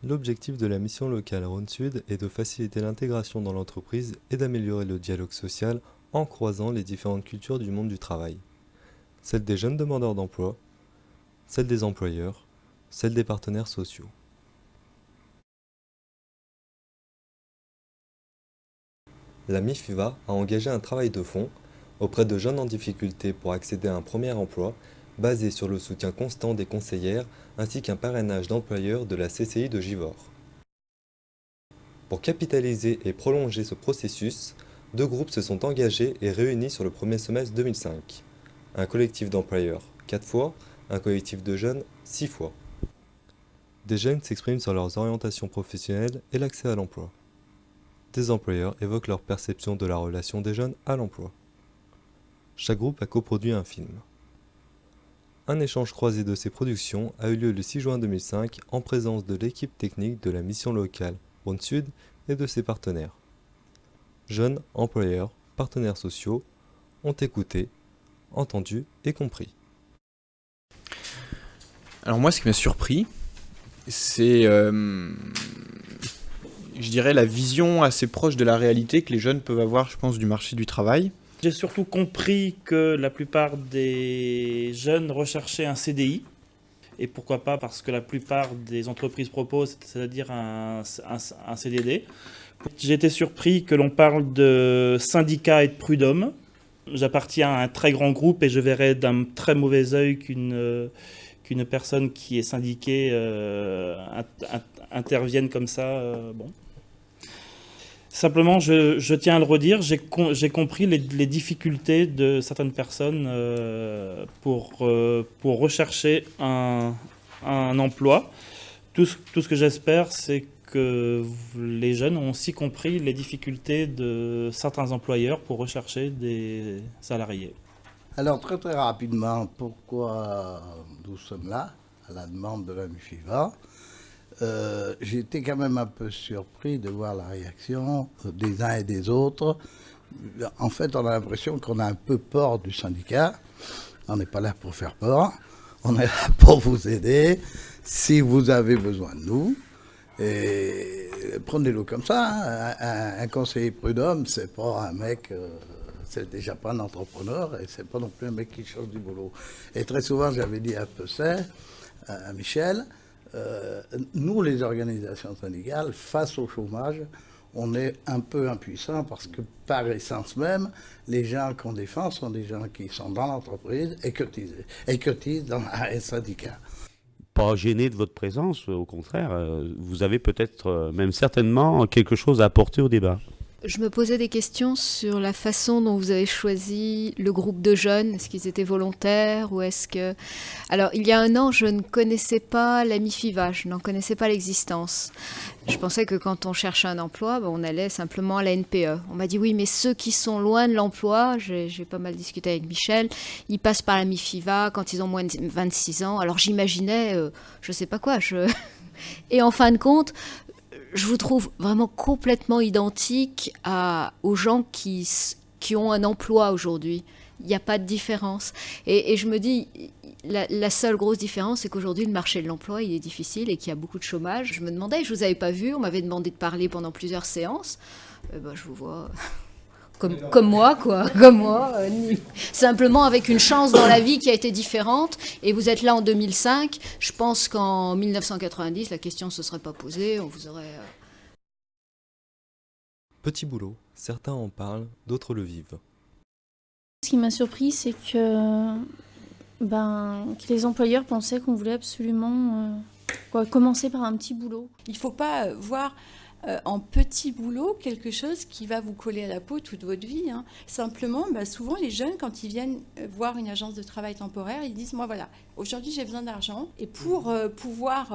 L'objectif de la mission locale Rhône-Sud est de faciliter l'intégration dans l'entreprise et d'améliorer le dialogue social en croisant les différentes cultures du monde du travail. Celle des jeunes demandeurs d'emploi, celle des employeurs, celle des partenaires sociaux. La MIFIVA a engagé un travail de fond auprès de jeunes en difficulté pour accéder à un premier emploi basé sur le soutien constant des conseillères ainsi qu'un parrainage d'employeurs de la CCI de Givors. Pour capitaliser et prolonger ce processus, deux groupes se sont engagés et réunis sur le premier semestre 2005. Un collectif d'employeurs 4 fois, un collectif de jeunes 6 fois. Des jeunes s'expriment sur leurs orientations professionnelles et l'accès à l'emploi. Des employeurs évoquent leur perception de la relation des jeunes à l'emploi. Chaque groupe a coproduit un film. Un échange croisé de ces productions a eu lieu le 6 juin 2005 en présence de l'équipe technique de la mission locale Rhône-Sud et de ses partenaires. Jeunes, employeurs, partenaires sociaux ont écouté, entendu et compris. Alors moi, ce qui m'a surpris, c'est, je dirais, la vision assez proche de la réalité que les jeunes peuvent avoir, je pense, du marché du travail. J'ai surtout compris que la plupart des jeunes recherchaient un CDI. Et pourquoi pas, parce que la plupart des entreprises proposent, c'est-à-dire un CDD. J'ai été surpris que l'on parle de syndicats et de prud'hommes. J'appartiens à un très grand groupe et je verrais d'un très mauvais œil qu'une personne qui est syndiquée intervienne comme ça. Bon. Simplement, je tiens à le redire, j'ai compris les difficultés de certaines personnes pour rechercher un emploi. Tout ce que j'espère, c'est que les jeunes ont aussi compris les difficultés de certains employeurs pour rechercher des salariés. Alors très très rapidement, pourquoi nous sommes là, à la demande de la MIFIVA. J'ai été quand même un peu surpris de voir la réaction des uns et des autres. En fait, on a l'impression qu'on a un peu peur du syndicat. On n'est pas là pour faire peur. On est là pour vous aider. Si vous avez besoin de nous, et prenez-le comme ça. Hein. Un conseiller prud'homme, c'est pas un mec... c'est déjà pas un entrepreneur et c'est pas non plus un mec qui change du boulot. Et très souvent, j'avais dit à Pesset, à Michel, nous, les organisations syndicales, face au chômage, on est un peu impuissants parce que par essence même, les gens qu'on défend sont des gens qui sont dans l'entreprise et cotisent dans un syndicat. Pas gêné de votre présence, au contraire, vous avez peut-être, même certainement, quelque chose à apporter au débat. Je me posais des questions sur la façon dont vous avez choisi le groupe de jeunes. Est-ce qu'ils étaient volontaires ou est-ce que... Alors, il y a un an, je ne connaissais pas la MIFIVA, je n'en connaissais pas l'existence. Je pensais que quand on cherchait un emploi, on allait simplement à la NPE. On m'a dit oui, mais ceux qui sont loin de l'emploi, j'ai pas mal discuté avec Michel, ils passent par la MIFIVA quand ils ont moins de 26 ans. Alors j'imaginais, je sais pas quoi. Et en fin de compte... je vous trouve vraiment complètement identique aux gens qui ont un emploi aujourd'hui. Il n'y a pas de différence. Et je me dis, la seule grosse différence, c'est qu'aujourd'hui, le marché de l'emploi, il est difficile et qu'il y a beaucoup de chômage. Je me demandais, je ne vous avais pas vu, on m'avait demandé de parler pendant plusieurs séances. Je vous vois... Comme moi, quoi. Comme moi. Simplement avec une chance dans la vie qui a été différente. Et vous êtes là en 2005. Je pense qu'en 1990, la question ne se serait pas posée. On vous aurait... Petit boulot, certains en parlent, d'autres le vivent. Ce qui m'a surpris, c'est que les employeurs pensaient qu'on voulait absolument commencer par un petit boulot. Il ne faut pas voir... en petit boulot, quelque chose qui va vous coller à la peau toute votre vie. Hein. Simplement, souvent les jeunes, quand ils viennent voir une agence de travail temporaire, ils disent, moi voilà, aujourd'hui j'ai besoin d'argent. Et pour pouvoir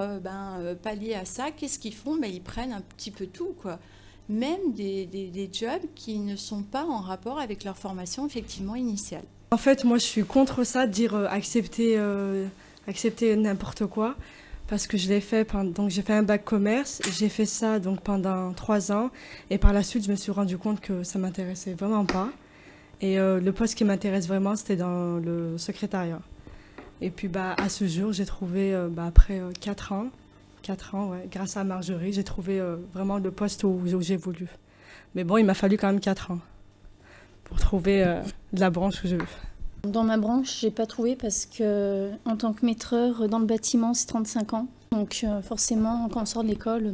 pallier à ça, qu'est-ce qu'ils font ? Ils prennent un petit peu tout, quoi. Même des jobs qui ne sont pas en rapport avec leur formation effectivement initiale. En fait, moi je suis contre ça, de dire accepter n'importe quoi. Parce que je l'ai fait, donc j'ai fait un bac commerce, j'ai fait ça donc pendant 3 ans et par la suite je me suis rendu compte que ça m'intéressait vraiment pas et le poste qui m'intéresse vraiment c'était dans le secrétariat. Et puis à ce jour j'ai trouvé après 4 ans 4 ans, ouais. Grâce à Marjorie, j'ai trouvé vraiment le poste où j'ai voulu. Mais bon, il m'a fallu quand même 4 ans pour trouver la branche où je veux. Dans ma branche, j'ai pas trouvé parce que en tant que maîtreur dans le bâtiment, c'est 35 ans. Donc forcément, quand on sort de l'école,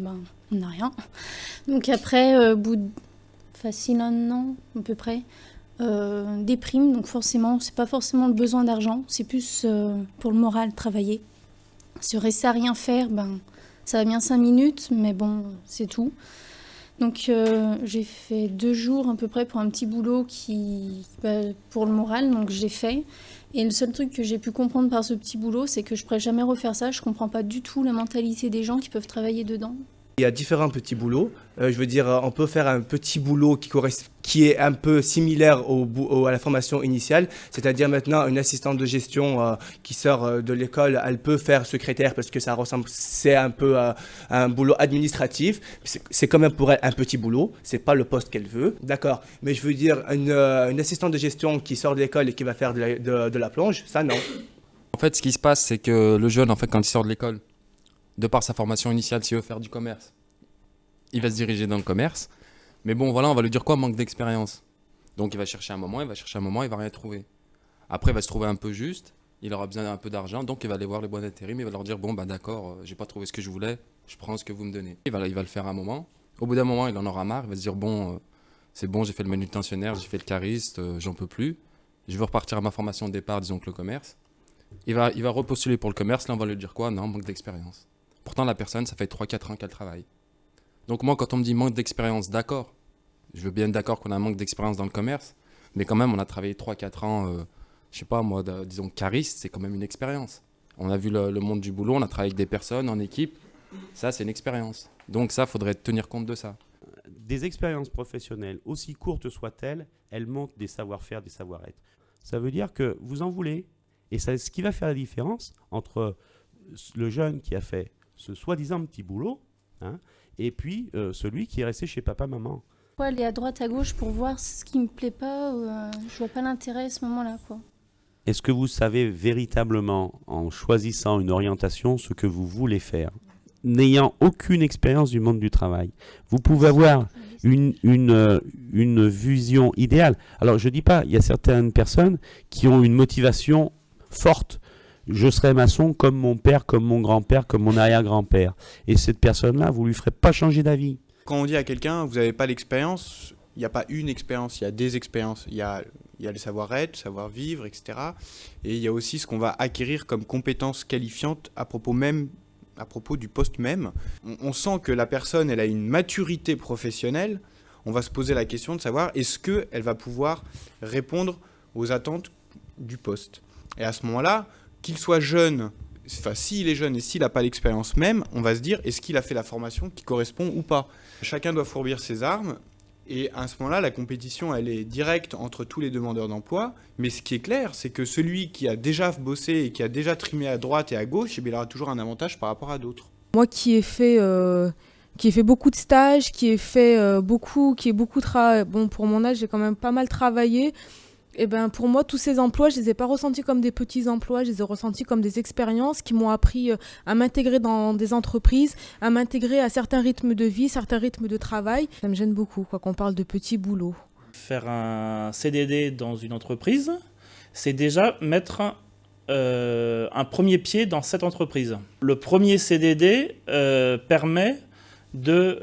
on n'a rien. Donc après, au bout de facile 1 an à peu près, des primes. Donc forcément, c'est pas forcément le besoin d'argent, c'est plus pour le moral, travailler. Si on restait à rien faire, ça va bien 5 minutes, mais bon, c'est tout. Donc j'ai fait 2 jours à peu près pour un petit boulot pour le moral, donc j'ai fait. Et le seul truc que j'ai pu comprendre par ce petit boulot, c'est que je ne pourrais jamais refaire ça. Je ne comprends pas du tout la mentalité des gens qui peuvent travailler dedans. Il y a différents petits boulots. Je veux dire, on peut faire un petit boulot qui est un peu similaire à la formation initiale. C'est-à-dire maintenant, une assistante de gestion qui sort de l'école, elle peut faire secrétaire parce que ça ressemble, c'est un peu un boulot administratif. C'est quand même pour elle un petit boulot. C'est pas le poste qu'elle veut. D'accord. Mais je veux dire, une assistante de gestion qui sort de l'école et qui va faire de la plonge, ça non. En fait, ce qui se passe, c'est que le jeune, en fait, quand il sort de l'école, de par sa formation initiale, s'il veut faire du commerce, il va se diriger dans le commerce. Mais bon, voilà, on va lui dire quoi? Manque d'expérience. Donc il va chercher un moment, il va rien trouver. Après, il va se trouver un peu juste, il aura besoin d'un peu d'argent, donc il va aller voir les boîtes d'intérim, il va leur dire, bon, d'accord, j'ai pas trouvé ce que je voulais, je prends ce que vous me donnez. Il va le faire un moment. Au bout d'un moment, il en aura marre, il va se dire, bon, c'est bon, j'ai fait le manutentionnaire, j'ai fait le cariste, j'en peux plus. Je veux repartir à ma formation de départ, disons que le commerce. Il va repostuler pour le commerce, là on va lui dire quoi? Non, manque d'expérience. Pourtant, la personne, ça fait 3-4 ans qu'elle travaille. Donc moi, quand on me dit manque d'expérience, d'accord. Je veux bien être d'accord qu'on a un manque d'expérience dans le commerce. Mais quand même, on a travaillé 3-4 ans, je sais pas moi, disons cariste, c'est quand même une expérience. On a vu le monde du boulot, on a travaillé avec des personnes en équipe. Ça, c'est une expérience. Donc ça, il faudrait tenir compte de ça. Des expériences professionnelles, aussi courtes soient-elles, elles montrent des savoir-faire, des savoir-être. Ça veut dire que vous en voulez. Et c'est ce qui va faire la différence entre le jeune qui a fait ce soi-disant petit boulot, et puis celui qui est resté chez papa-maman. Aller à droite, à gauche pour voir ce qui me plaît pas, je vois pas l'intérêt à ce moment-là, quoi. Est-ce que vous savez véritablement, en choisissant une orientation, ce que vous voulez faire, n'ayant aucune expérience du monde du travail? Vous pouvez avoir une vision idéale. Alors je dis pas, il y a certaines personnes qui ont une motivation forte. Je serai maçon comme mon père, comme mon grand-père, comme mon arrière-grand-père. Et cette personne-là, vous ne lui ferez pas changer d'avis. Quand on dit à quelqu'un, vous n'avez pas l'expérience, il n'y a pas une expérience, il y a des expériences. Il y a le savoir-être, le savoir-vivre, etc. Et il y a aussi ce qu'on va acquérir comme compétences qualifiantes à propos du poste même. On sent que la personne, elle a une maturité professionnelle. On va se poser la question de savoir est-ce qu'elle va pouvoir répondre aux attentes du poste. Et à ce moment-là, qu'il soit jeune, enfin s'il est jeune et s'il n'a pas l'expérience même, on va se dire est-ce qu'il a fait la formation qui correspond ou pas. Chacun doit fourbir ses armes et à ce moment-là, la compétition elle est directe entre tous les demandeurs d'emploi. Mais ce qui est clair, c'est que celui qui a déjà bossé et qui a déjà trimé à droite et à gauche, il aura toujours un avantage par rapport à d'autres. Moi qui ai fait beaucoup de stages, qui est beaucoup bon pour mon âge, j'ai quand même pas mal travaillé. Et ben pour moi, tous ces emplois, je les ai pas ressentis comme des petits emplois, je les ai ressentis comme des expériences qui m'ont appris à m'intégrer dans des entreprises, à m'intégrer à certains rythmes de vie, certains rythmes de travail. Ça me gêne beaucoup, qu'on parle de petits boulots. Faire un CDD dans une entreprise, c'est déjà mettre un premier pied dans cette entreprise. Le premier CDD permet de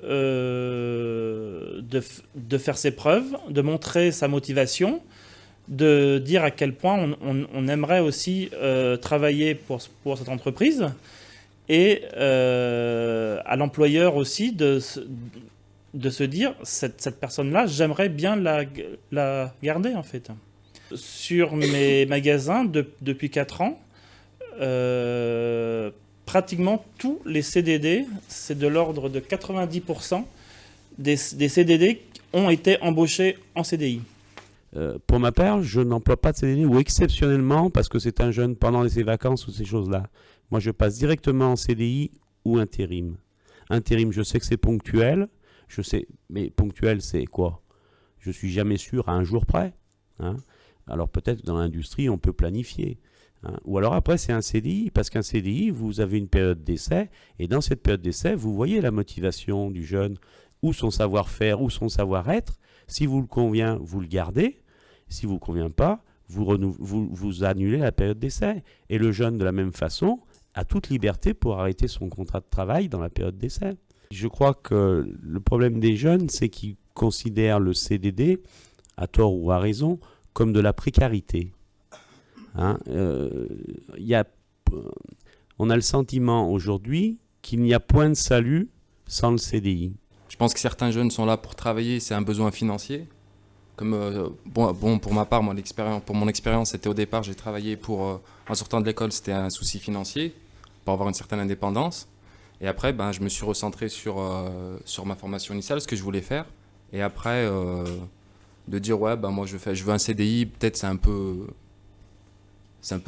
faire ses preuves, de montrer sa motivation, de dire à quel point on aimerait aussi travailler pour cette entreprise et à l'employeur aussi de se dire cette personne-là, j'aimerais bien la garder en fait. Sur mes magasins, depuis 4 ans, pratiquement tous les CDD, c'est de l'ordre de 90% des CDD ont été embauchés en CDI. Pour ma part, je n'emploie pas de CDD ou exceptionnellement parce que c'est un jeune pendant ses vacances ou ces choses-là. Moi, je passe directement en CDI ou intérim. Intérim, je sais que c'est ponctuel. Je sais, mais ponctuel, c'est quoi? Je suis jamais sûr à un jour près. Alors peut-être dans l'industrie, on peut planifier. hein. Ou alors après, c'est un CDI, parce qu'un CDI, vous avez une période d'essai, et dans cette période d'essai, vous voyez la motivation du jeune, ou son savoir-faire, ou son savoir-être. Si vous le convient, vous le gardez. Si vous ne convient pas, vous annulez la période d'essai. Et le jeune, de la même façon, a toute liberté pour arrêter son contrat de travail dans la période d'essai. Je crois que le problème des jeunes, c'est qu'ils considèrent le CDD, à tort ou à raison, comme de la précarité. Hein, on a le sentiment aujourd'hui qu'il n'y a point de salut sans le CDI. Je pense que certains jeunes sont là pour travailler, c'est un besoin financier. Comme, pour ma part, pour mon expérience, c'était au départ, j'ai travaillé en sortant de l'école, c'était un souci financier, pour avoir une certaine indépendance. Et après, je me suis recentré sur ma formation initiale, ce que je voulais faire. Et après, de dire, moi je veux un CDI, peut-être c'est un peu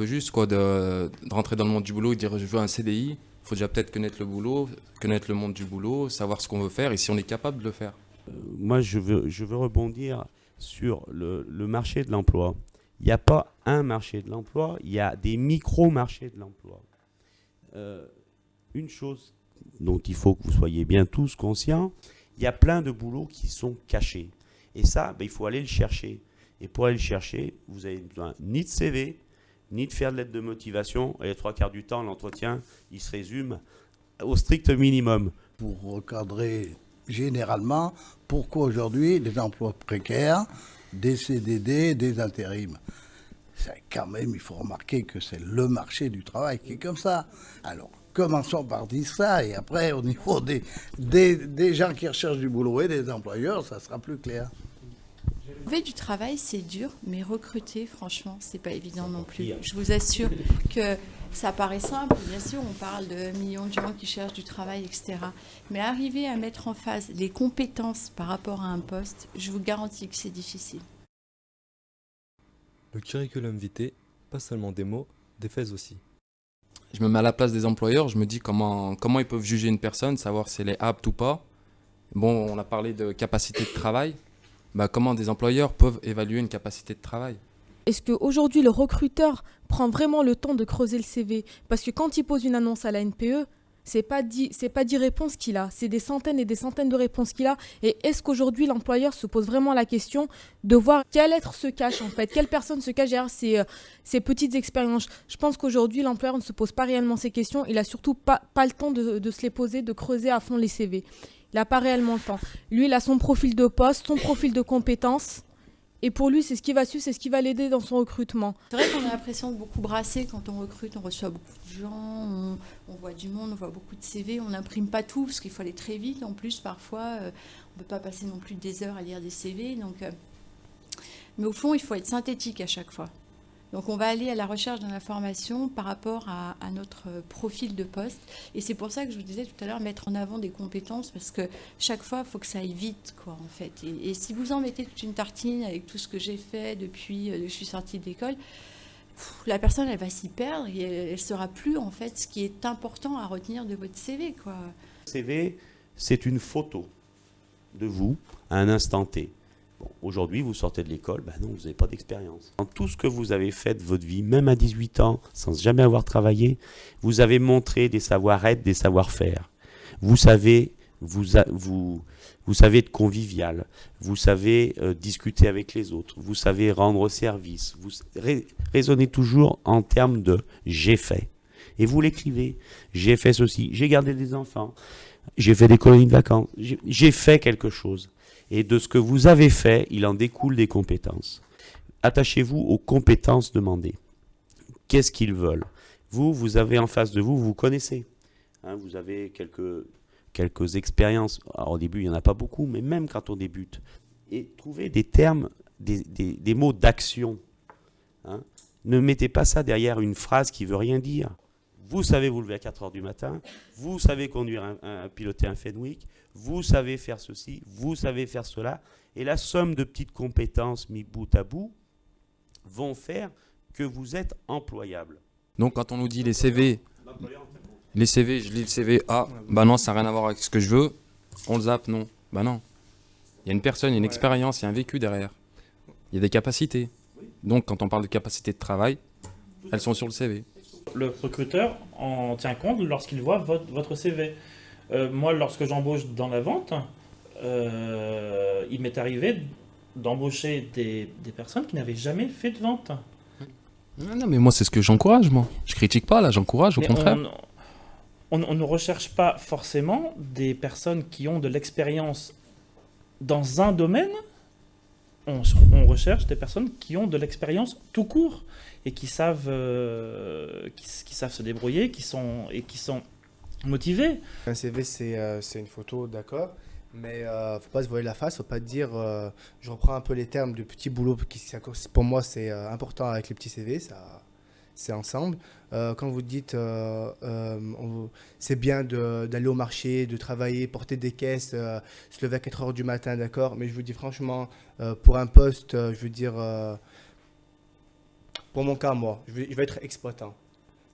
juste quoi, de rentrer dans le monde du boulot et dire je veux un CDI. Il faut déjà peut-être connaître le boulot, connaître le monde du boulot, savoir ce qu'on veut faire et si on est capable de le faire. Moi, je veux rebondir sur le marché de l'emploi. Il n'y a pas un marché de l'emploi, il y a des micro-marchés de l'emploi. Une chose dont il faut que vous soyez bien tous conscients, il y a plein de boulots qui sont cachés. Et ça, il faut aller le chercher. Et pour aller le chercher, vous n'avez besoin ni de CV, ni de faire de lettre de motivation. Et les 3/4 du temps, l'entretien, il se résume au strict minimum. Pour recadrer généralement, pourquoi aujourd'hui les emplois précaires, des CDD, des intérims? Quand même, il faut remarquer que c'est le marché du travail qui est comme ça. Alors, commençons par dire ça, et après, au niveau des gens qui recherchent du boulot et des employeurs, ça sera plus clair. Trouver du travail, c'est dur, mais recruter, franchement, c'est pas évident non plus. Je vous assure que ça paraît simple, bien sûr, on parle de millions de gens qui cherchent du travail, etc. Mais arriver à mettre en phase les compétences par rapport à un poste, je vous garantis que c'est difficile. Le curriculum vitae, pas seulement des mots, des faits aussi. Je me mets à la place des employeurs, je me dis comment ils peuvent juger une personne, savoir si elle est apte ou pas. Bon, on a parlé de capacité de travail. Comment des employeurs peuvent évaluer une capacité de travail? Est-ce qu'aujourd'hui, le recruteur prend vraiment le temps de creuser le CV? Parce que quand il pose une annonce à la NPE, c'est pas 10 réponses qu'il a, c'est des centaines et des centaines de réponses qu'il a. Et est-ce qu'aujourd'hui, l'employeur se pose vraiment la question de voir quel être se cache en fait, quelle personne se cache derrière ces petites expériences? Je pense qu'aujourd'hui, l'employeur ne se pose pas réellement ces questions. Il a surtout pas le temps de se les poser, de creuser à fond les CV. Il n'a pas réellement le temps. Lui, il a son profil de poste, son profil de compétences. Et pour lui, c'est ce qui va suivre, c'est ce qui va l'aider dans son recrutement. C'est vrai qu'on a l'impression de beaucoup brasser quand on recrute. On reçoit beaucoup de gens, on voit du monde, on voit beaucoup de CV. On n'imprime pas tout parce qu'il faut aller très vite. En plus, parfois, on ne peut pas passer non plus des heures à lire des CV. Mais au fond, il faut être synthétique à chaque fois. Donc on va aller à la recherche de l'information par rapport à notre profil de poste. Et c'est pour ça que je vous disais tout à l'heure, mettre en avant des compétences, parce que chaque fois, il faut que ça aille vite, quoi, en fait. Et si vous en mettez toute une tartine avec tout ce que j'ai fait depuis que je suis sortie de l'école, la personne, elle va s'y perdre et elle ne saura plus, en fait, ce qui est important à retenir de votre CV, quoi. CV, c'est une photo de vous à un instant T. Aujourd'hui, vous sortez de l'école, non, vous n'avez pas d'expérience. Dans tout ce que vous avez fait de votre vie, même à 18 ans, sans jamais avoir travaillé, vous avez montré des savoir-être, des savoir-faire. Vous savez être convivial, vous savez discuter avec les autres, vous savez rendre service, vous raisonnez toujours en termes de « j'ai fait ». Et vous l'écrivez, j'ai fait ceci, j'ai gardé des enfants, j'ai fait des colonies de vacances, j'ai fait quelque chose. Et de ce que vous avez fait, il en découle des compétences. Attachez-vous aux compétences demandées. Qu'est-ce qu'ils veulent? Vous avez en face de vous, vous connaissez. Vous avez quelques expériences. Alors, au début, il n'y en a pas beaucoup, mais même quand on débute. Et trouvez des termes, des mots d'action. Ne mettez pas ça derrière une phrase qui ne veut rien dire. Vous savez vous lever à 4 heures du matin, vous savez conduire piloter un Fenwick, vous savez faire ceci, vous savez faire cela, et la somme de petites compétences mis bout à bout vont faire que vous êtes employable. Donc quand on nous dit les CV, je lis le CV, non, ça n'a rien à voir avec ce que je veux, on le zappe, non. Non. Il y a une personne, il y a une expérience, il y a un vécu derrière. Il y a des capacités. Donc quand on parle de capacité de travail, Elles sont sur le CV. Le recruteur en tient compte lorsqu'il voit votre CV. Moi, lorsque j'embauche dans la vente, il m'est arrivé d'embaucher des personnes qui n'avaient jamais fait de vente. Non, mais moi, c'est ce que j'encourage, moi. Je critique pas, là, j'encourage, au contraire. On ne recherche pas forcément des personnes qui ont de l'expérience dans un domaine. On recherche des personnes qui ont de l'expérience tout court et qui savent se débrouiller, qui sont motivés. Un CV, c'est une photo, d'accord, mais faut pas se voiler la face, faut pas dire. Je reprends un peu les termes de petit boulot, pour moi c'est important avec les petits CV, c'est ensemble. Quand vous dites c'est bien d'aller au marché, de travailler, porter des caisses, se lever à 4 heures du matin, d'accord, mais je vous dis franchement, pour un poste, je veux dire, pour mon cas, moi, je vais être exploitant.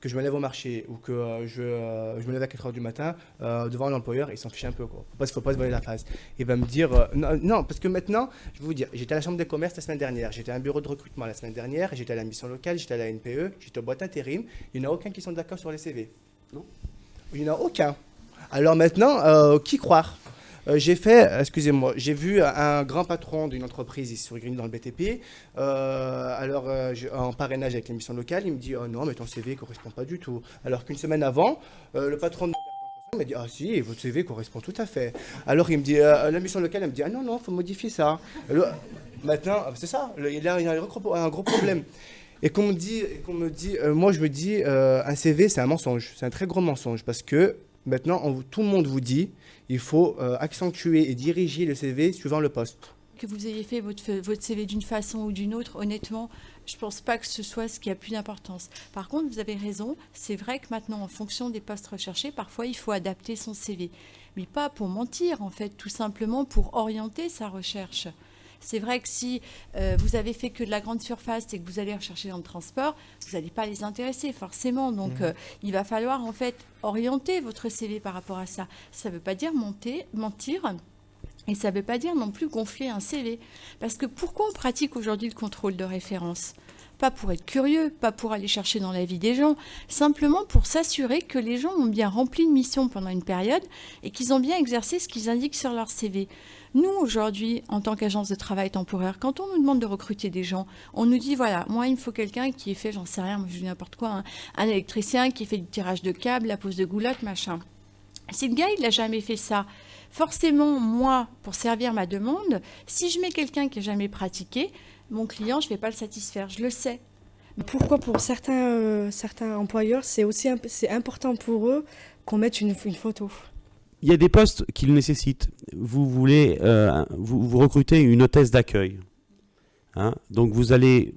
Que je me lève au marché ou que je me lève à 4 heures du matin devant l'employeur, il s'en fiche un peu, quoi. Faut pas se voiler la face. Il va me dire non, parce que maintenant, je vais vous dire, j'étais à la chambre des commerces la semaine dernière, j'étais à un bureau de recrutement la semaine dernière, j'étais à la mission locale, j'étais à la NPE, j'étais aux boîtes intérim. Il n'y en a aucun qui sont d'accord sur les CV. Non, il n'y en a aucun. Alors maintenant, qui croire? J'ai vu un grand patron d'une entreprise ici sur Grigny dans le BTP. En parrainage avec l'émission locale, il me dit « Oh non, mais ton CV ne correspond pas du tout ». Alors qu'une semaine avant, le patron de m'a dit « Ah si, votre CV correspond tout à fait ». Alors il me dit, la mission locale, elle me dit « Ah non, non, il faut modifier ça ». Maintenant, c'est ça, il y a un gros problème. Et qu'on me dit, moi je me dis, un CV c'est un mensonge, c'est un très gros mensonge, parce que maintenant tout le monde vous dit il faut accentuer et diriger le CV suivant le poste. Que vous ayez fait votre CV d'une façon ou d'une autre, honnêtement, je ne pense pas que ce soit ce qui a plus d'importance. Par contre, vous avez raison, c'est vrai que maintenant, en fonction des postes recherchés, parfois il faut adapter son CV. Mais pas pour mentir, en fait, tout simplement pour orienter sa recherche. C'est vrai que si vous avez fait que de la grande surface et que vous allez rechercher dans le transport, vous n'allez pas les intéresser forcément. Donc il va falloir en fait orienter votre CV par rapport à ça. Ça ne veut pas dire mentir et ça ne veut pas dire non plus gonfler un CV. Parce que pourquoi on pratique aujourd'hui le contrôle de référence ? Pas pour être curieux, pas pour aller chercher dans la vie des gens, simplement pour s'assurer que les gens ont bien rempli une mission pendant une période et qu'ils ont bien exercé ce qu'ils indiquent sur leur CV. Nous, aujourd'hui, en tant qu'agence de travail temporaire, quand on nous demande de recruter des gens, on nous dit, voilà, moi, il me faut quelqu'un qui ait fait, j'en sais rien, moi, je dis n'importe quoi, un électricien qui ait fait du tirage de câbles, la pose de goulotte, machin. Si le gars, il n'a jamais fait ça, forcément, moi, pour servir ma demande, si je mets quelqu'un qui n'a jamais pratiqué, mon client, je ne vais pas le satisfaire, je le sais. Pourquoi pour certains employeurs, c'est important pour eux qu'on mette une photo. Il y a des postes qui le nécessitent. Vous voulez, vous recrutez une hôtesse d'accueil. Hein, donc vous allez,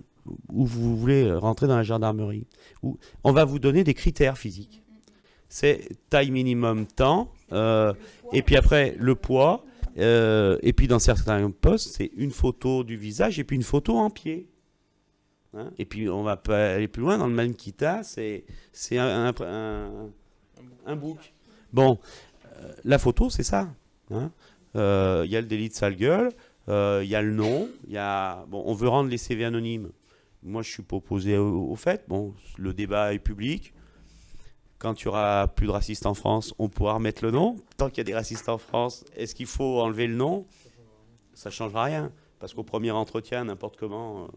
ou vous voulez rentrer dans la gendarmerie. On va vous donner des critères physiques. C'est taille minimum, temps, et puis après le poids. Et puis dans certains postes, c'est une photo du visage et puis une photo en pied. Hein, et puis on va pas aller plus loin dans le mannequinat, c'est un book. Bon, la photo, c'est ça. Hein. Y a le délit de sale gueule, y a le nom, on veut rendre les CV anonymes. Moi, je suis pas opposé au fait. Bon, le débat est public. Quand il y aura plus de racistes en France, on pourra remettre le nom. Tant qu'il y a des racistes en France, est-ce qu'il faut enlever le nom? Ça ne changera rien. Parce qu'au premier entretien, n'importe comment...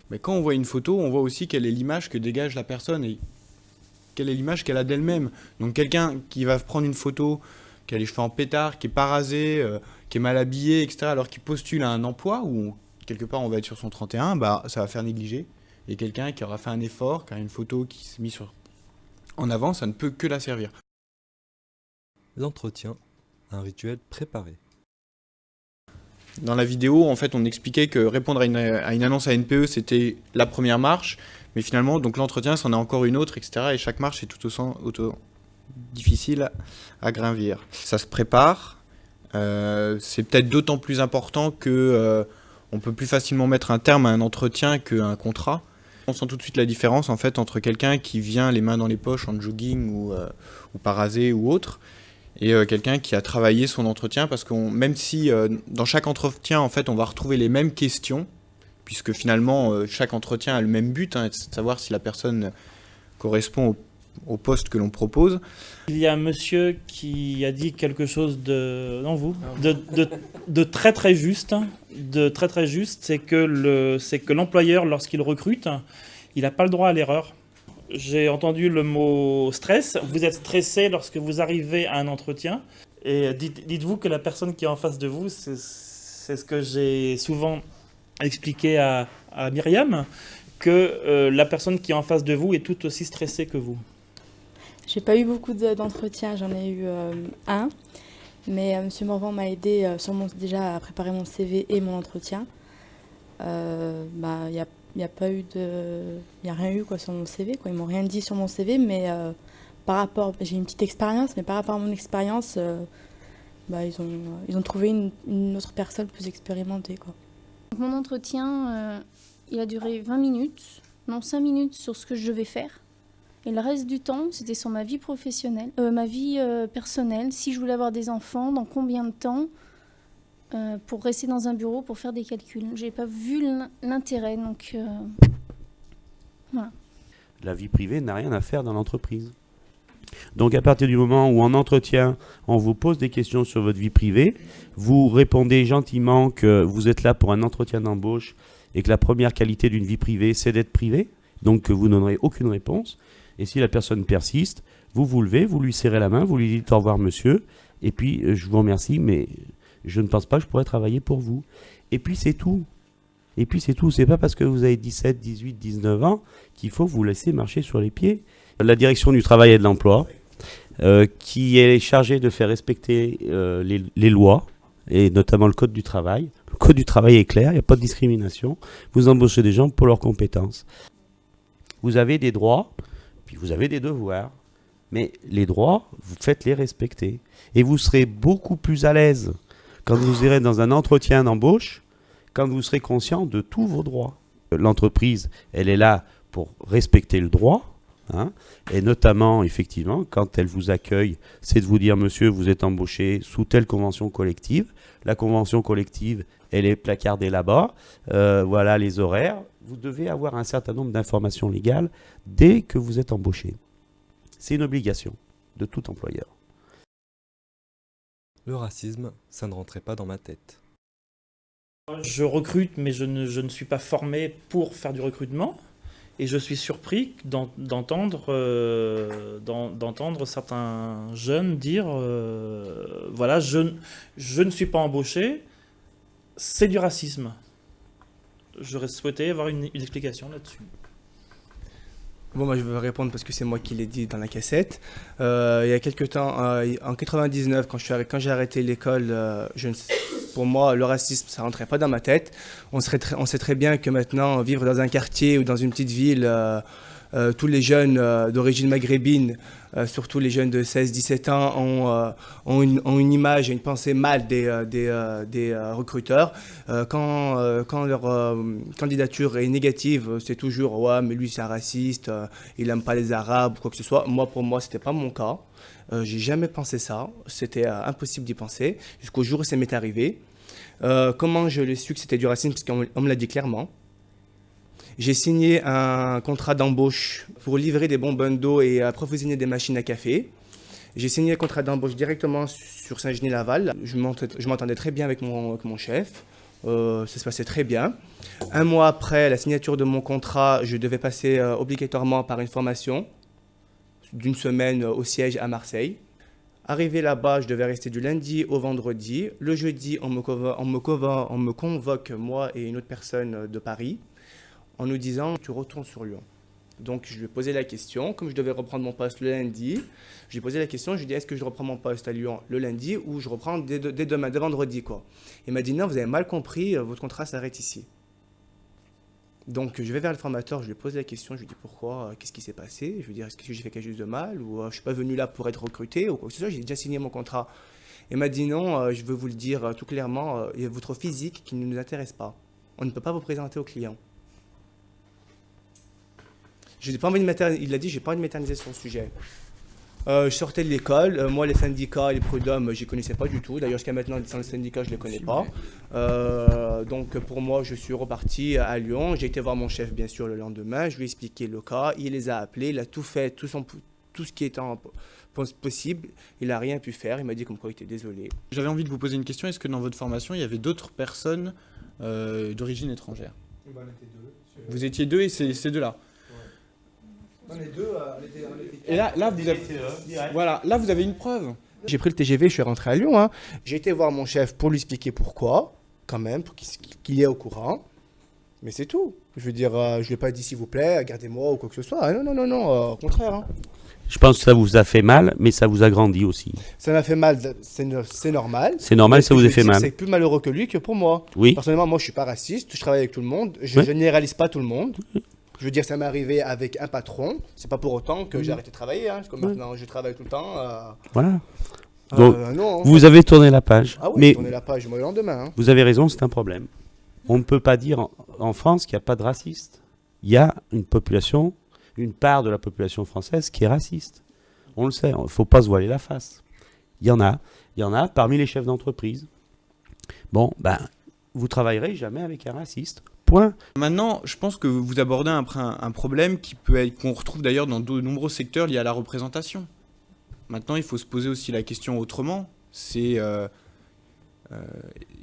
Mais quand on voit une photo, on voit aussi quelle est l'image que dégage la personne et quelle est l'image qu'elle a d'elle-même. Donc quelqu'un qui va prendre une photo, qui a les cheveux en pétard, qui n'est pas rasé, qui est mal habillé, etc., alors qu'il postule à un emploi où quelque part on va être sur son 31, ça va faire négliger. Et quelqu'un qui aura fait un effort, qui a une photo qui s'est mise en avant, ça ne peut que la servir. L'entretien, un rituel préparé. Dans la vidéo, en fait, on expliquait que répondre à une annonce à NPE, c'était la première marche, mais finalement, donc l'entretien, c'en est encore une autre, etc. Et chaque marche est tout autant difficile à gravir. Ça se prépare. C'est peut-être d'autant plus important que on peut plus facilement mettre un terme à un entretien qu'à un contrat. On sent tout de suite la différence en fait entre quelqu'un qui vient les mains dans les poches en jogging ou pas rasé ou autre, et quelqu'un qui a travaillé son entretien, parce que même si dans chaque entretien en fait on va retrouver les mêmes questions, puisque finalement, chaque entretien a le même but, hein, c'est de savoir si la personne correspond au poste que l'on propose. Il y a un monsieur qui a dit quelque chose de très très juste. C'est que l'employeur, lorsqu'il recrute, il n'a pas le droit à l'erreur. J'ai entendu le mot stress. Vous êtes stressé lorsque vous arrivez à un entretien. Et dites-vous que la personne qui est en face de vous, c'est ce que j'ai souvent expliqué à Myriam, que la personne qui est en face de vous est tout aussi stressée que vous. J'ai pas eu beaucoup d'entretiens, j'en ai eu un. Mais M. Morvan m'a aidé déjà à préparer mon CV et mon entretien. Il n'y a pas eu il y a rien eu quoi, sur mon CV. Quoi. Ils m'ont rien dit sur mon CV, mais j'ai une petite expérience, mais par rapport à mon expérience, ils ont trouvé une autre personne plus expérimentée. Quoi. Mon entretien, il a duré 20 minutes, non 5 minutes sur ce que je devais faire. Et le reste du temps, c'était sur ma vie professionnelle, ma vie personnelle, si je voulais avoir des enfants, dans combien de temps, pour rester dans un bureau, pour faire des calculs. Je n'ai pas vu l'intérêt, donc voilà. La vie privée n'a rien à faire dans l'entreprise. Donc à partir du moment où en entretien, on vous pose des questions sur votre vie privée, vous répondez gentiment que vous êtes là pour un entretien d'embauche et que la première qualité d'une vie privée, c'est d'être privé, donc que vous ne donnerez aucune réponse. Et si la personne persiste, vous vous levez, vous lui serrez la main, vous lui dites au revoir monsieur, et puis je vous remercie, mais je ne pense pas que je pourrais travailler pour vous. Et puis c'est tout. Et puis c'est tout. C'est pas parce que vous avez 17, 18, 19 ans qu'il faut vous laisser marcher sur les pieds. La direction du travail et de l'emploi, qui est chargée de faire respecter les lois, et notamment le Code du travail. Le Code du travail est clair, il n'y a pas de discrimination. Vous embauchez des gens pour leurs compétences. Vous avez des droits, puis vous avez des devoirs. Mais les droits, vous faites les respecter. Et vous serez beaucoup plus à l'aise quand vous irez dans un entretien d'embauche, quand vous serez conscient de tous vos droits. L'entreprise, elle est là pour respecter le droit, hein, et notamment, effectivement, quand elle vous accueille, c'est de vous dire, monsieur, vous êtes embauché sous telle convention collective. La convention collective, elle est placardée là-bas. Voilà les horaires. Vous devez avoir un certain nombre d'informations légales dès que vous êtes embauché. C'est une obligation de tout employeur. Le racisme, ça ne rentrait pas dans ma tête. Je recrute, mais je ne suis pas formé pour faire du recrutement. Et je suis surpris d'entendre certains jeunes dire voilà, je ne suis pas embauché, c'est du racisme. J'aurais souhaité avoir une explication là-dessus. Bon, moi je vais répondre parce que c'est moi qui l'ai dit dans la cassette. Il y a quelques temps, en 99, quand j'ai arrêté l'école, pour moi, le racisme, ça rentrait pas dans ma tête. On sait très bien que maintenant, vivre dans un quartier ou dans une petite ville, tous les jeunes d'origine maghrébine, surtout les jeunes de 16-17 ans, ont une image et une pensée mal des recruteurs. Quand leur candidature est négative, c'est toujours « ouais, mais lui c'est un raciste, il n'aime pas les Arabes » ou quoi que ce soit. Pour moi, ce n'était pas mon cas. J'ai jamais pensé ça. C'était impossible d'y penser jusqu'au jour où ça m'est arrivé. Comment je l'ai su que c'était du racisme? Parce qu'on me l'a dit clairement. J'ai signé un contrat d'embauche pour livrer des bonbonnes d'eau et approvisionner des machines à café. J'ai signé un contrat d'embauche directement sur Saint-Genis-Laval. Je m'entendais très bien avec mon chef. Ça se passait très bien. Un mois après la signature de mon contrat, je devais passer obligatoirement par une formation d'une semaine au siège à Marseille. Arrivé là-bas, je devais rester du lundi au vendredi. Le jeudi, on me convoque, moi et une autre personne de Paris, en nous disant « tu retournes sur Lyon ». Donc je lui ai posé la question, comme je devais reprendre mon poste le lundi, je lui ai posé la question, je lui ai dit « est-ce que je reprends mon poste à Lyon le lundi ou je reprends dès demain, dès vendredi quoi ?» Il m'a dit « non, vous avez mal compris, votre contrat s'arrête ici ». Donc je vais vers le formateur, je lui pose la question, je lui dis pourquoi, qu'est-ce qui s'est passé, je lui dis est-ce que j'ai fait quelque chose de mal ou je ne suis pas venu là pour être recruté ou quoi que ce soit, j'ai déjà signé mon contrat. Il m'a dit non, je veux vous le dire tout clairement, il y a votre physique qui ne nous intéresse pas. On ne peut pas vous présenter aux clients. Il a dit j'ai pas envie de m'éterniser sur le sujet. Je sortais de l'école. Moi, les syndicats et les prud'hommes, je ne connaissais pas du tout. D'ailleurs, jusqu'à maintenant, les syndicats, je ne les connais pas. Donc, pour moi, je suis reparti à Lyon. J'ai été voir mon chef, bien sûr, le lendemain. Je lui ai expliqué le cas. Il les a appelés. Il a tout fait, tout ce qui était possible. Il n'a rien pu faire. Il m'a dit comme quoi il était désolé. J'avais envie de vous poser une question. Est-ce que dans votre formation, il y avait d'autres personnes d'origine étrangère? On était deux. Vous étiez deux et c'est ces deux-là. Non, les deux, Et là vous avez... Voilà, là, vous avez une preuve. J'ai pris le TGV, je suis rentré à Lyon. Hein. J'ai été voir mon chef pour lui expliquer pourquoi, quand même, pour qu'il est au courant. Mais c'est tout. Je veux dire, je ne lui ai pas dit s'il vous plaît, gardez-moi ou quoi que ce soit. Ah, non, au contraire. Hein. Je pense que ça vous a fait mal, mais ça vous a grandi aussi. Ça m'a fait mal, c'est normal. C'est normal que ça vous ait fait mal. C'est plus malheureux que lui que pour moi. Oui. Personnellement, moi, je ne suis pas raciste, je travaille avec tout le monde, je généralise pas tout le monde. Je veux dire, ça m'est arrivé avec un patron. C'est pas pour autant que j'ai arrêté de travailler. Hein, comme maintenant, je travaille tout le temps. Voilà. Donc, non, vous avez tourné la page. Ah oui, mais tourné la page, moi, le lendemain. Hein. Vous avez raison, c'est un problème. On ne peut pas dire en France qu'il n'y a pas de racistes. Il y a une population, une part de la population française qui est raciste. On le sait, il ne faut pas se voiler la face. Il y en a parmi les chefs d'entreprise. Bon, vous travaillerez jamais avec un raciste. Point. Maintenant, je pense que vous abordez un problème qu'on retrouve d'ailleurs dans de nombreux secteurs liés à la représentation. Maintenant, il faut se poser aussi la question autrement. C'est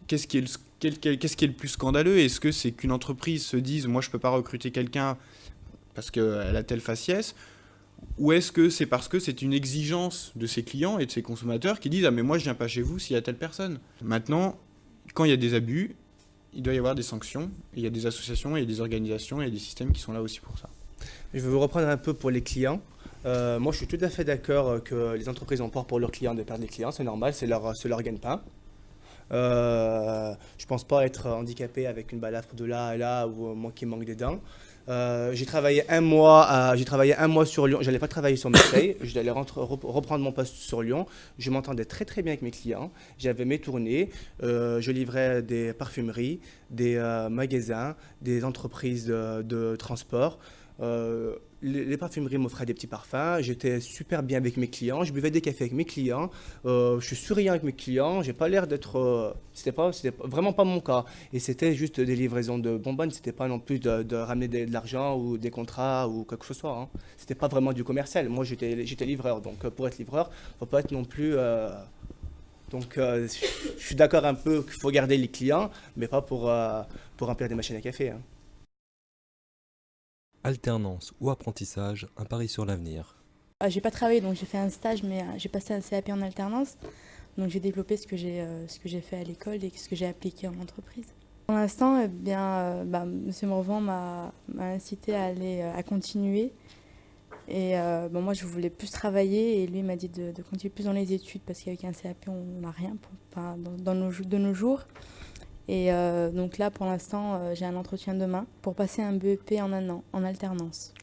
qu'est-ce qui est le plus scandaleux? Est-ce que c'est qu'une entreprise se dise « moi, je ne peux pas recruter quelqu'un parce qu'elle a telle faciès » ou est-ce que c'est parce que c'est une exigence de ses clients et de ses consommateurs qui disent « ah mais moi, je ne viens pas chez vous s'il y a telle personne ». Maintenant, quand il y a des abus, il doit y avoir des sanctions. Il y a des associations, il y a des organisations, il y a des systèmes qui sont là aussi pour ça. Je vais vous reprendre un peu pour les clients. Moi, je suis tout à fait d'accord que les entreprises ont peur pour leurs clients de perdre des clients. C'est normal, c'est leur gagne-pain. Je pense pas être handicapé avec une balafre de là à là ou moi qui manque des dents. J'ai travaillé un mois sur Lyon. J'allais pas travailler sur Marseille. J'allais reprendre mon poste sur Lyon. Je m'entendais très très bien avec mes clients. J'avais mes tournées. Je livrais des parfumeries, des magasins, des entreprises de transport. Les parfumeries m'offraient des petits parfums, j'étais super bien avec mes clients, je buvais des cafés avec mes clients, je suis souriant avec mes clients, j'ai pas l'air d'être... c'était vraiment pas mon cas. Et c'était juste des livraisons de bonbonnes, c'était pas non plus de ramener de l'argent ou des contrats ou quoi que ce soit. Hein. C'était pas vraiment du commercial. Moi j'étais livreur, donc pour être livreur, faut pas être non plus... Donc je suis d'accord un peu qu'il faut garder les clients, mais pas pour remplir des machines à café. Hein. Alternance ou apprentissage, un pari sur l'avenir. J'ai pas travaillé, donc j'ai fait un stage, mais j'ai passé un CAP en alternance. Donc j'ai développé ce que j'ai fait à l'école et ce que j'ai appliqué en entreprise. Pour l'instant, M. Morvan m'a incité à continuer. Et moi, je voulais plus travailler et lui m'a dit de continuer plus dans les études parce qu'avec un CAP, on n'a rien de nos jours. Et donc là, pour l'instant, j'ai un entretien demain pour passer un BEP en un an, en alternance.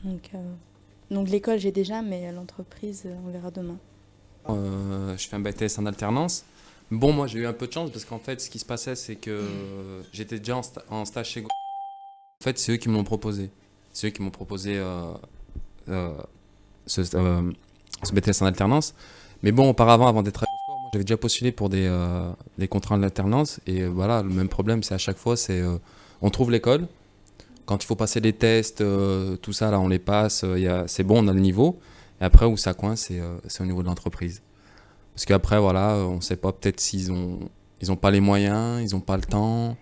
Donc l'école, j'ai déjà, mais l'entreprise, on verra demain. Je fais un BTS en alternance. Bon, moi, j'ai eu un peu de chance parce qu'en fait, ce qui se passait, c'est que j'étais déjà en stage chez Groupe. En fait, c'est eux qui me l'ont proposé. C'est eux qui m'ont proposé ce BTS en alternance. Mais bon, auparavant, avant d'être j'avais déjà postulé pour des contrats en alternance et voilà, le même problème, c'est à chaque fois, on trouve l'école. Quand il faut passer les tests, tout ça, là, on les passe, c'est bon, on a le niveau. Et après, où ça coince, c'est au niveau de l'entreprise. Parce qu'après, voilà, on ne sait pas, peut-être s'ils ont pas les moyens, ils n'ont pas le temps,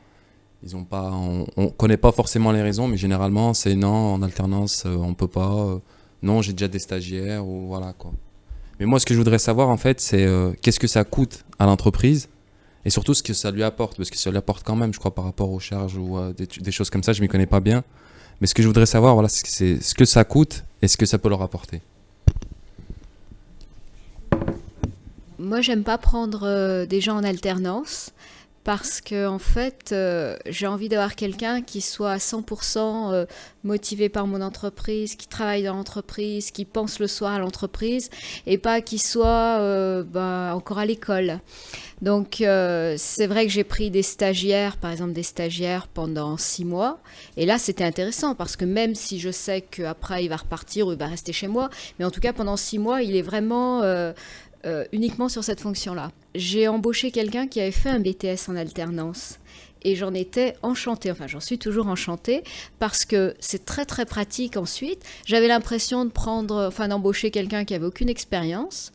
on ne connaît pas forcément les raisons, mais généralement, c'est non, en alternance, on ne peut pas. Non, j'ai déjà des stagiaires, ou voilà, quoi. Mais moi, ce que je voudrais savoir, en fait, c'est qu'est-ce que ça coûte à l'entreprise et surtout ce que ça lui apporte. Parce que ça lui apporte quand même, je crois, par rapport aux charges ou des choses comme ça. Je ne m'y connais pas bien. Mais ce que je voudrais savoir, voilà, c'est ce que ça coûte et ce que ça peut leur apporter. Moi, j'aime pas prendre des gens en alternance parce que en fait, j'ai envie d'avoir quelqu'un qui soit à 100% motivé par mon entreprise, qui travaille dans l'entreprise, qui pense le soir à l'entreprise, et pas qui soit encore à l'école. Donc c'est vrai que j'ai pris des stagiaires, par exemple des stagiaires pendant 6 mois, et là c'était intéressant parce que même si je sais qu'après il va repartir ou il va rester chez moi, mais en tout cas pendant 6 mois il est vraiment uniquement sur cette fonction-là. J'ai embauché quelqu'un qui avait fait un BTS en alternance. Et j'en étais enchantée, enfin j'en suis toujours enchantée, parce que c'est très très pratique ensuite. J'avais l'impression d'embaucher quelqu'un qui avait aucune expérience.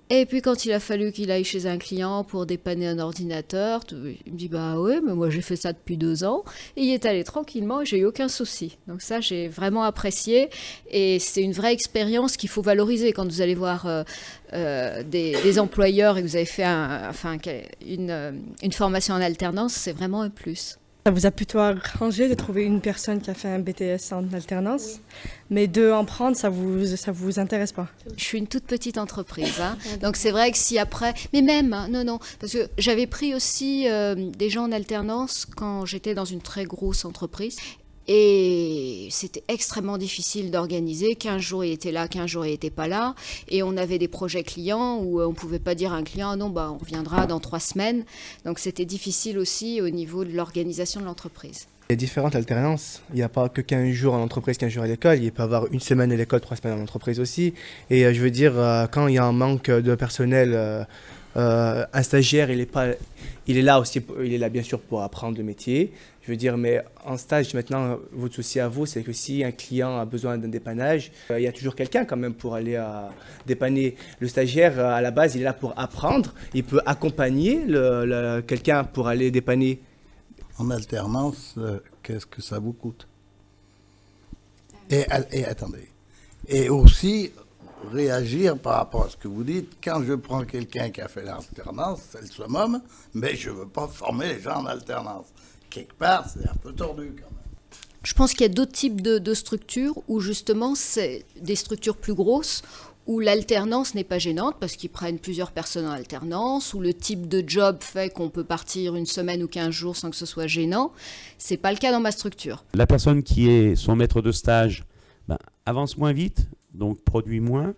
Et puis quand il a fallu qu'il aille chez un client pour dépanner un ordinateur, il me dit bah ouais, mais moi j'ai fait ça depuis 2 ans. Et il est allé tranquillement et j'ai eu aucun souci. Donc ça j'ai vraiment apprécié et c'est une vraie expérience qu'il faut valoriser quand vous allez voir des employeurs et que vous avez fait une formation en alternance, c'est vraiment un plus. Ça vous a plutôt arrangé de trouver une personne qui a fait un BTS en alternance, mais de en prendre, ça vous intéresse pas? Je suis une toute petite entreprise, hein. Donc c'est vrai que si après, mais même, hein, non, parce que j'avais pris aussi des gens en alternance quand j'étais dans une très grosse entreprise. Et c'était extrêmement difficile d'organiser. 15 jours il était là, 15 jours il n'était pas là. Et on avait des projets clients où on ne pouvait pas dire à un client non, on reviendra dans 3 semaines. Donc c'était difficile aussi au niveau de l'organisation de l'entreprise. Il y a différentes alternances. Il n'y a pas que 15 jours en entreprise, 15 jours à l'école. Il peut y avoir 1 semaine à l'école, 3 semaines en entreprise aussi. Et je veux dire, quand il y a un manque de personnel, un stagiaire, il est là aussi, il est là bien sûr pour apprendre le métier. Je veux dire, mais en stage, maintenant, votre souci à vous, c'est que si un client a besoin d'un dépannage, il y a toujours quelqu'un quand même pour aller dépanner. Le stagiaire, à la base, il est là pour apprendre. Il peut accompagner quelqu'un pour aller dépanner. En alternance, qu'est-ce que ça vous coûte? Et attendez. Et aussi, réagir par rapport à ce que vous dites. Quand je prends quelqu'un qui a fait l'alternance, c'est le summum, mais je ne veux pas former les gens en alternance. Quelque part, c'est un peu tordu quand même. Je pense qu'il y a d'autres types de structures où justement c'est des structures plus grosses où l'alternance n'est pas gênante parce qu'ils prennent plusieurs personnes en alternance, où le type de job fait qu'on peut partir 1 semaine ou 15 jours sans que ce soit gênant. C'est pas le cas dans ma structure. La personne qui est son maître de stage avance moins vite, donc produit moins,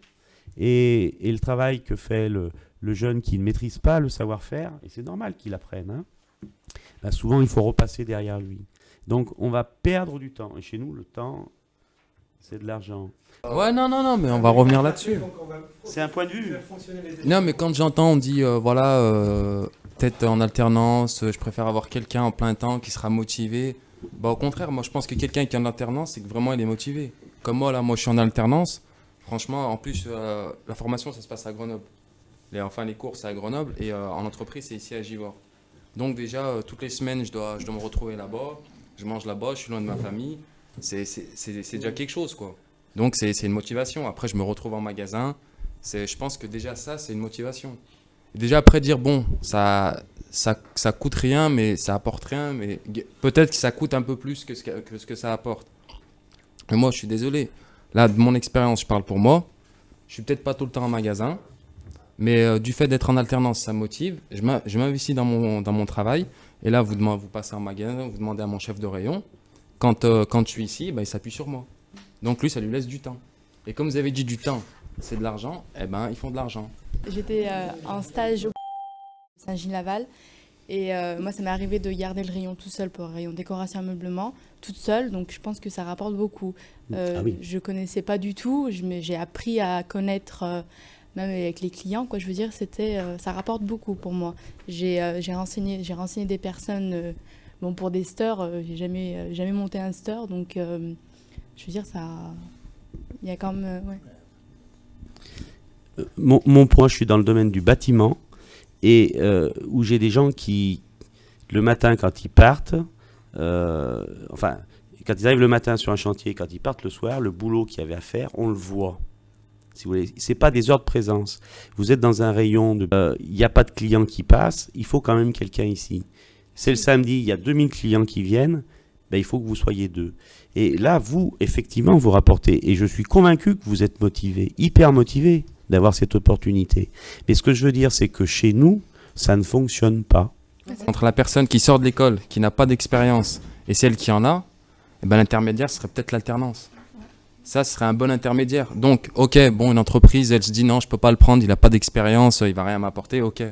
et le travail que fait le jeune qui ne maîtrise pas le savoir-faire, et c'est normal qu'il apprenne, hein, souvent il faut repasser derrière lui. Donc on va perdre du temps, et chez nous le temps c'est de l'argent. Ouais, non, mais on va revenir là-dessus. C'est un point de vue. Non, mais quand j'entends, on dit, peut-être en alternance, je préfère avoir quelqu'un en plein temps qui sera motivé. Au contraire, moi je pense que quelqu'un qui est en alternance, c'est que vraiment il est motivé. Comme moi, là, je suis en alternance. Franchement, en plus, la formation, ça se passe à Grenoble. Les cours, c'est à Grenoble, et en entreprise, c'est ici à Givors. Donc déjà, toutes les semaines, je dois me retrouver là-bas. Je mange là-bas, je suis loin de ma famille. C'est déjà quelque chose, quoi. Donc c'est une motivation. Après, je me retrouve en magasin. Je pense que déjà ça, c'est une motivation. Et déjà après dire, bon, ça coûte rien, mais ça apporte rien. Mais peut-être que ça coûte un peu plus que ce que ça apporte. Mais moi, je suis désolé. Là, de mon expérience, je parle pour moi. Je suis peut-être pas tout le temps en magasin. Mais du fait d'être en alternance, ça me motive. Je m'investis dans mon travail. Et là, vous passez en magasin, vous demandez à mon chef de rayon. Quand je suis ici, il s'appuie sur moi. Donc lui, ça lui laisse du temps. Et comme vous avez dit du temps, c'est de l'argent, ils font de l'argent. J'étais en stage au Saint-Gilles-Laval. Et moi, ça m'est arrivé de garder le rayon tout seul pour le rayon décoration et meublement, toute seule. Donc je pense que ça rapporte beaucoup. Oui. Je ne connaissais pas du tout. J'ai appris à connaître... même avec les clients, quoi, je veux dire, ça rapporte beaucoup pour moi. J'ai renseigné des personnes, pour des stores, j'ai jamais monté un store, donc je veux dire, il y a quand même, ouais. Mon point, je suis dans le domaine du bâtiment, et où j'ai des gens qui, le matin, quand ils partent, quand ils arrivent le matin sur un chantier, quand ils partent le soir, le boulot qu'il y avait à faire, on le voit. Si vous voulez, c'est pas des heures de présence. Vous êtes dans un rayon, il n'y a pas de clients qui passent, il faut quand même quelqu'un ici. C'est le samedi, il y a 2000 clients qui viennent, il faut que vous soyez 2. Et là, vous, effectivement, vous rapportez. Et je suis convaincu que vous êtes motivé, hyper motivé d'avoir cette opportunité. Mais ce que je veux dire, c'est que chez nous, ça ne fonctionne pas. Entre la personne qui sort de l'école, qui n'a pas d'expérience, et celle qui en a, eh ben, l'intermédiaire serait peut-être l'alternance. Ça, ce serait un bon intermédiaire. Donc, ok, bon, une entreprise, elle se dit non, je peux pas le prendre, il n'a pas d'expérience, il va rien m'apporter, ok.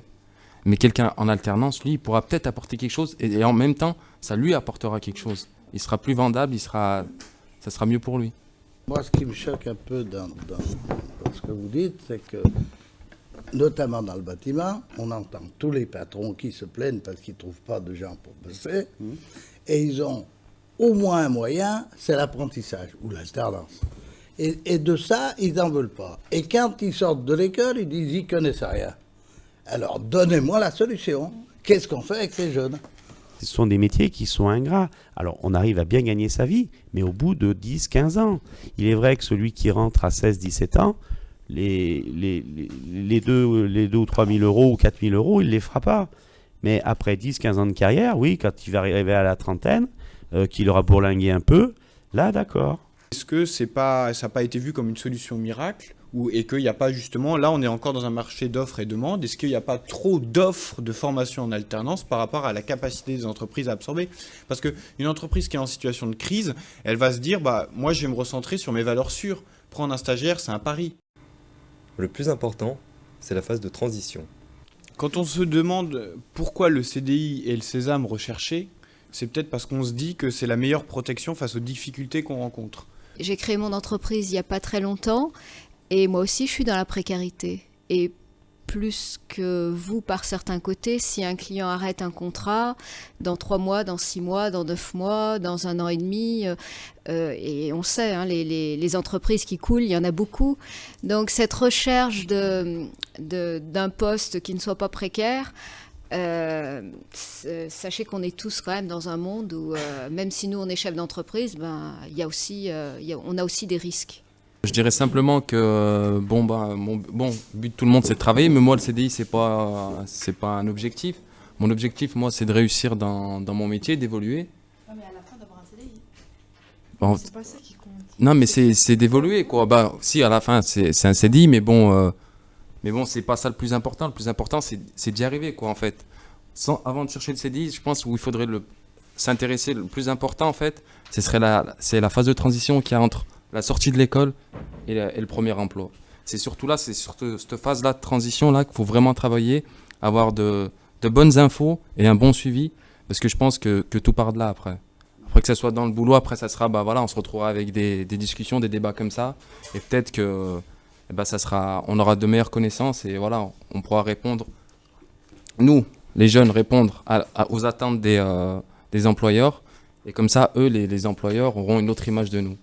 Mais quelqu'un en alternance, lui, il pourra peut-être apporter quelque chose, et en même temps, ça lui apportera quelque chose. Il sera plus vendable, ça sera mieux pour lui. Moi, ce qui me choque un peu dans ce que vous dites, c'est que, notamment dans le bâtiment, on entend tous les patrons qui se plaignent parce qu'ils ne trouvent pas de gens pour bosser, et ils ont au moins un moyen, c'est l'apprentissage ou l'alternance. Et de ça, ils n'en veulent pas. Et quand ils sortent de l'école, ils disent, ils ne connaissent rien. Alors, donnez-moi la solution. Qu'est-ce qu'on fait avec ces jeunes ? Ce sont des métiers qui sont ingrats. Alors, on arrive à bien gagner sa vie, mais au bout de 10, 15 ans. Il est vrai que celui qui rentre à 16, 17 ans, les 2 ou 3 000 euros ou 4 000 euros, il ne les fera pas. Mais après 10, 15 ans de carrière, oui, quand il va arriver à la trentaine, qu'il aura bourlingué un peu, là, d'accord. Est-ce que ça n'a pas été vu comme une solution miracle et qu'il n'y a pas justement, là on est encore dans un marché d'offres et demandes, est-ce qu'il n'y a pas trop d'offres de formation en alternance par rapport à la capacité des entreprises à absorber ? Parce qu'une entreprise qui est en situation de crise, elle va se dire, moi je vais me recentrer sur mes valeurs sûres. Prendre un stagiaire, c'est un pari. Le plus important, c'est la phase de transition. Quand on se demande pourquoi le CDI et le Sésame recherchés, c'est peut-être parce qu'on se dit que c'est la meilleure protection face aux difficultés qu'on rencontre. J'ai créé mon entreprise il n'y a pas très longtemps et moi aussi je suis dans la précarité. Et plus que vous par certains côtés, si un client arrête un contrat dans 3 mois, dans 6 mois, dans 9 mois, dans 1 an et demi, et on sait, hein, les entreprises qui coulent, il y en a beaucoup. Donc cette recherche d'un poste qui ne soit pas précaire, sachez qu'on est tous quand même dans un monde où même si nous on est chef d'entreprise, on a aussi des risques. Je dirais simplement que le but de tout le monde c'est de travailler, mais moi le CDI c'est pas un objectif. Mon objectif moi c'est de réussir dans mon métier, d'évoluer. Ouais, mais à la fin d'avoir un CDI. C'est pas ça qui compte. Non mais c'est d'évoluer quoi. Si à la fin c'est un CDI, mais bon c'est pas ça le plus important. Le plus important c'est d'y arriver quoi en fait. Avant de chercher le CDI, je pense où il faudrait s'intéresser. Le plus important en fait, c'est la phase de transition qu'il y a entre la sortie de l'école et le premier emploi. C'est surtout cette phase-là de transition-là qu'il faut vraiment travailler, avoir de bonnes infos et un bon suivi, parce que je pense que tout part de là après. Après que ça soit dans le boulot, après ça sera, on se retrouvera avec des discussions, des débats comme ça, et peut-être que on aura de meilleures connaissances et voilà, on pourra répondre, nous, les jeunes, répondre aux attentes des employeurs, et comme ça, eux, les employeurs, auront une autre image de nous.